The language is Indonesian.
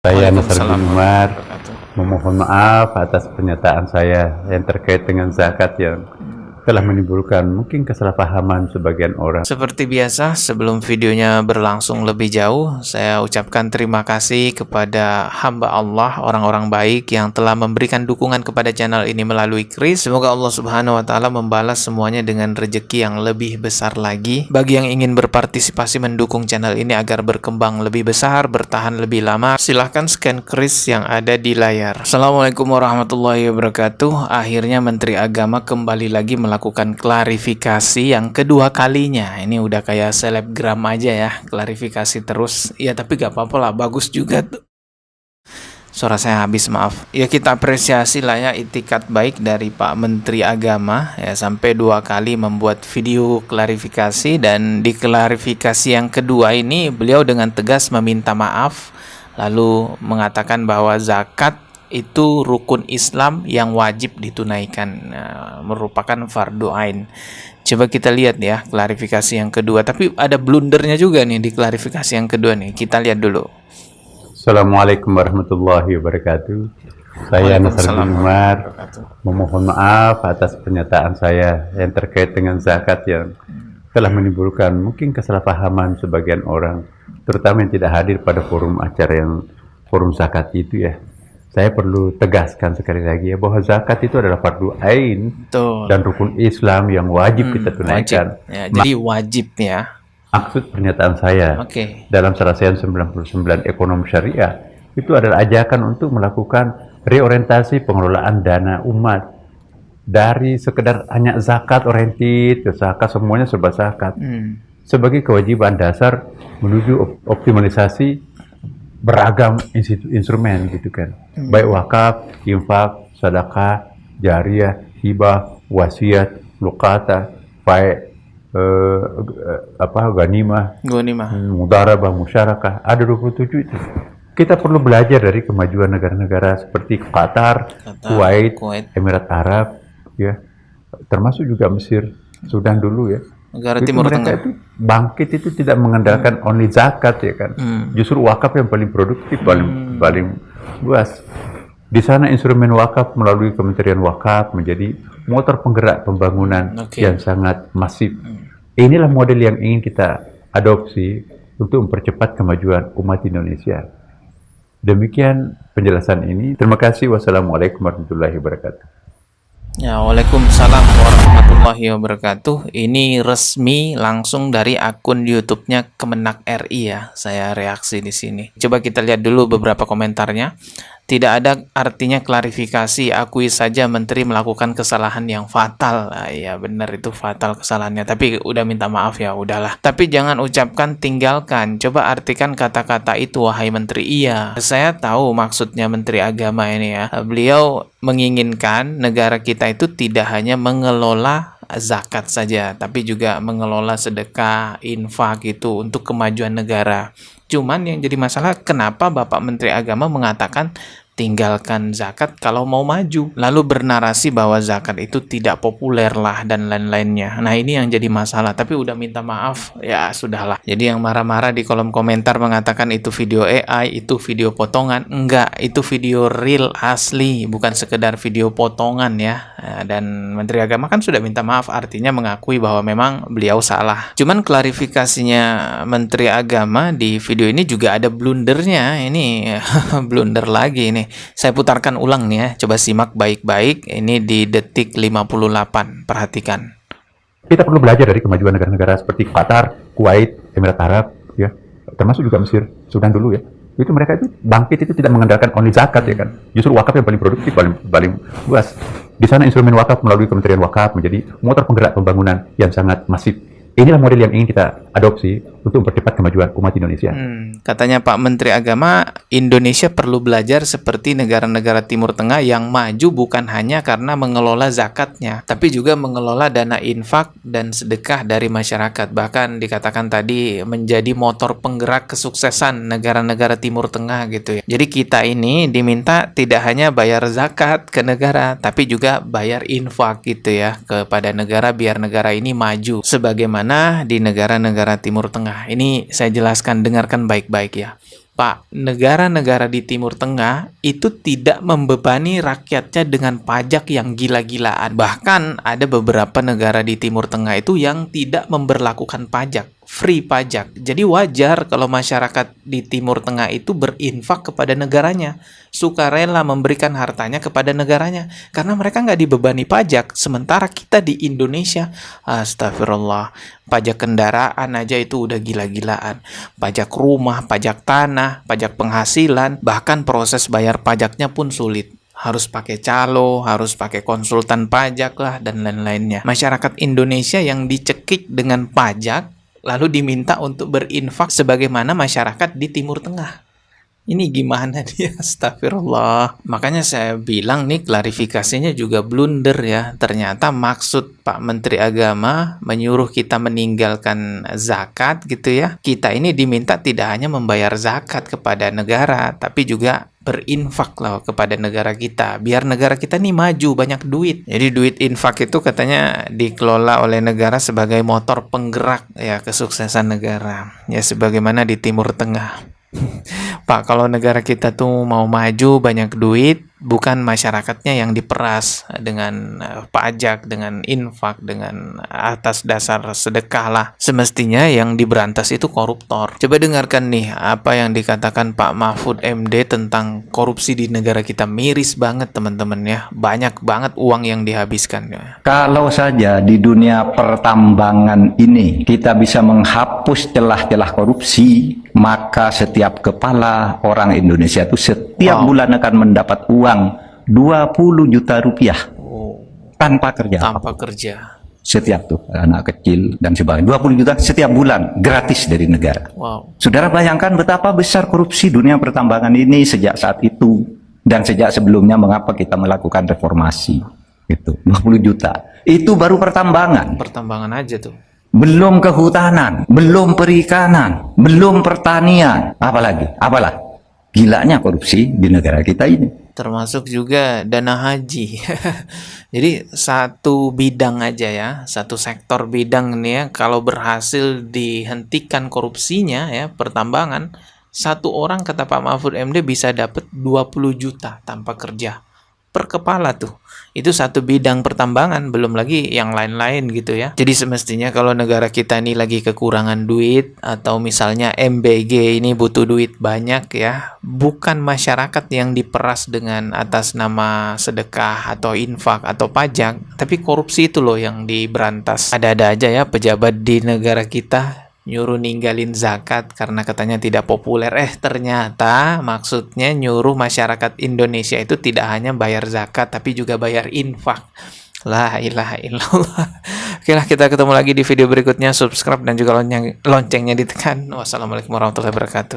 Saya Nasar bin Waalaikumsalam Umar warahmatullahi wabarakatuh. memohon maaf atas pernyataan saya yang terkait dengan zakat yang telah menimbulkan mungkin kesalahpahaman sebagian orang. Seperti biasa, sebelum videonya berlangsung lebih jauh, saya ucapkan terima kasih kepada hamba Allah, orang-orang baik yang telah memberikan dukungan kepada channel ini melalui kris. Semoga Allah Subhanahu wa Ta'ala membalas semuanya dengan rezeki yang lebih besar lagi. Bagi yang ingin berpartisipasi mendukung channel ini agar berkembang lebih besar, bertahan lebih lama, silahkan scan kris yang ada di layar. Assalamualaikum warahmatullahi wabarakatuh. Akhirnya Menteri Agama kembali lagi melakukan klarifikasi yang kedua kalinya. Ini udah kayak selebgram aja ya, klarifikasi terus. Ya tapi gak apa-apa lah, bagus juga tuh. Suara saya habis, maaf. Ya kita apresiasi lah ya itikat baik dari Pak Menteri Agama ya, sampai 2 kali membuat video klarifikasi. Dan di klarifikasi yang kedua ini beliau dengan tegas meminta maaf, lalu mengatakan bahwa zakat itu rukun Islam yang wajib ditunaikan, merupakan fardu ain. Coba kita lihat ya klarifikasi yang kedua, tapi ada blundernya juga nih di klarifikasi yang kedua nih. Kita lihat dulu. Assalamualaikum warahmatullahi wabarakatuh. Saya Nasar bin Umar memohon maaf atas pernyataan saya yang terkait dengan zakat yang telah menimbulkan mungkin kesalahpahaman sebagian orang, terutama yang tidak hadir pada forum acara yang forum zakat itu ya. Saya perlu tegaskan sekali lagi ya bahwa zakat itu adalah fardu ain dan rukun Islam yang wajib kita tunaikan. Wajib. Ya, jadi wajib ya. Maksud pernyataan saya dalam Saracen 99 ekonomi syariah itu adalah ajakan untuk melakukan reorientasi pengelolaan dana umat dari sekedar hanya zakat oriented ke zakat, semuanya serba zakat sebagai kewajiban dasar menuju optimalisasi beragam instrumen gitu kan, baik wakaf, infak, sedekah, jariah, hibah, wasiat, lukata, baik ganimah, mudarabah, musyarakah, ada 27 itu. Kita perlu belajar dari kemajuan negara-negara seperti Qatar, Kuwait, Emirat Arab, ya, termasuk juga Mesir, Sudan dulu ya. Negara itu Timur mereka Tengah itu bangkit itu tidak mengandalkan only zakat ya kan, justru wakaf yang paling produktif, paling luas. Di sana instrumen wakaf melalui Kementerian Wakaf menjadi motor penggerak pembangunan yang sangat masif. Inilah model yang ingin kita adopsi untuk mempercepat kemajuan umat Indonesia. Demikian penjelasan ini. Terima kasih. Wassalamualaikum warahmatullahi wabarakatuh. Ya, waalaikumsalam warahmatullahi wabarakatuh. Ini resmi langsung dari akun YouTube-nya Kemenak RI ya. Saya reaksi di sini. Coba kita lihat dulu beberapa komentarnya. Tidak ada artinya klarifikasi, akui saja menteri melakukan kesalahan yang fatal. Ya benar, itu fatal kesalahannya, tapi udah minta maaf ya, udahlah. Tapi jangan ucapkan tinggalkan, coba artikan kata-kata itu wahai menteri. Iya, saya tahu maksudnya Menteri Agama ini ya. Beliau menginginkan negara kita itu tidak hanya mengelola zakat saja, tapi juga mengelola sedekah, infak itu untuk kemajuan negara. Cuman yang jadi masalah, kenapa Bapak Menteri Agama mengatakan tinggalkan zakat kalau mau maju, lalu bernarasi bahwa zakat itu tidak populer lah dan lain-lainnya. Nah ini yang jadi masalah, tapi udah minta maaf, ya sudahlah. Jadi yang marah-marah di kolom komentar mengatakan itu video AI, itu video potongan. Enggak, itu video real asli, bukan sekedar video potongan ya. Dan Menteri Agama kan sudah minta maaf, artinya mengakui bahwa memang beliau salah. Cuman klarifikasinya Menteri Agama di video ini juga ada blundernya. Ini blunder lagi nih. Saya putarkan ulang nih ya, coba simak baik-baik. Ini di detik 58, perhatikan. Kita perlu belajar dari kemajuan negara-negara seperti Qatar, Kuwait, Emirat Arab, ya, termasuk juga Mesir, Sudan dulu ya. Itu mereka itu bangkit itu tidak mengandalkan only zakat ya kan, justru wakaf yang paling produktif, paling luas. Di sana instrumen wakaf melalui Kementerian Wakaf menjadi motor penggerak pembangunan yang sangat masif. Inilah model yang ingin kita adopsi untuk mempercepat kemajuan umat Indonesia. Katanya Pak Menteri Agama, Indonesia perlu belajar seperti negara-negara Timur Tengah yang maju bukan hanya karena mengelola zakatnya, tapi juga mengelola dana infak dan sedekah dari masyarakat. Bahkan dikatakan tadi menjadi motor penggerak kesuksesan negara-negara Timur Tengah gitu ya. Jadi kita ini diminta tidak hanya bayar zakat ke negara, tapi juga bayar infak gitu ya kepada negara biar negara ini maju. Sebagaimana di negara-negara Timur Tengah. Ini saya jelaskan, dengarkan baik-baik ya. Pak, negara-negara di Timur Tengah itu tidak membebani rakyatnya dengan pajak yang gila-gilaan. Bahkan ada beberapa negara di Timur Tengah itu yang tidak memberlakukan pajak, free pajak. Jadi wajar kalau masyarakat di Timur Tengah itu berinfak kepada negaranya, sukarela memberikan hartanya kepada negaranya, karena mereka nggak dibebani pajak. Sementara kita di Indonesia, astagfirullah, pajak kendaraan aja itu udah gila-gilaan. Pajak rumah, pajak tanah, pajak penghasilan, bahkan proses bayar pajaknya pun sulit. Harus pakai calo, harus pakai konsultan pajak lah, dan lain-lainnya. Masyarakat Indonesia yang dicekik dengan pajak, lalu diminta untuk berinfak sebagaimana masyarakat di Timur Tengah. Ini gimana dia? Astagfirullah. Makanya saya bilang nih, klarifikasinya juga blunder ya. Ternyata maksud Pak Menteri Agama menyuruh kita meninggalkan zakat gitu ya. Kita ini diminta tidak hanya membayar zakat kepada negara, tapi juga berinfak loh kepada negara kita. Biar negara kita nih maju, banyak duit. Jadi duit infak itu katanya dikelola oleh negara sebagai motor penggerak ya kesuksesan negara. Ya sebagaimana di Timur Tengah. Pak, kalau negara kita tuh mau maju banyak duit, bukan masyarakatnya yang diperas dengan pajak, dengan infak, dengan atas dasar sedekah lah. Semestinya yang diberantas itu koruptor. Coba dengarkan nih apa yang dikatakan Pak Mahfud MD tentang korupsi di negara kita. Miris banget teman-teman ya. Banyak banget uang yang dihabiskan. Kalau saja di dunia pertambangan ini kita bisa menghapus celah-celah korupsi, maka setiap kepala orang Indonesia itu setiap bulan akan mendapat uang 20 juta rupiah tanpa kerja. Tanpa kerja. Setiap tuh anak kecil dan sebagainya 20 juta setiap bulan gratis dari negara. Wow. Saudara bayangkan betapa besar korupsi dunia pertambangan ini sejak saat itu dan sejak sebelumnya mengapa kita melakukan reformasi. Itu 20 juta. Itu baru pertambangan. Pertambangan aja tuh. Belum kehutanan, belum perikanan, belum pertanian, apalagi, apalah. Gilanya korupsi di negara kita ini. Termasuk juga dana haji. Jadi satu bidang aja ya, satu sektor bidang ini ya, kalau berhasil dihentikan korupsinya ya, pertambangan, satu orang kata Pak Mahfud MD bisa dapat 20 juta tanpa kerja. Per kepala tuh. Itu satu bidang pertambangan, belum lagi yang lain-lain gitu ya. Jadi semestinya kalau negara kita ini lagi kekurangan duit, atau misalnya MBG ini butuh duit banyak ya, bukan masyarakat yang diperas dengan atas nama sedekah atau infak atau pajak, tapi korupsi itu loh yang diberantas. Ada-ada aja ya pejabat di negara kita nyuruh ninggalin zakat karena katanya tidak populer. Ternyata maksudnya nyuruh masyarakat Indonesia itu tidak hanya bayar zakat tapi juga bayar infak. La ilaha illallah. Oke lah, kita ketemu lagi di video berikutnya. Subscribe dan juga loncengnya ditekan. Wassalamualaikum warahmatullahi wabarakatuh.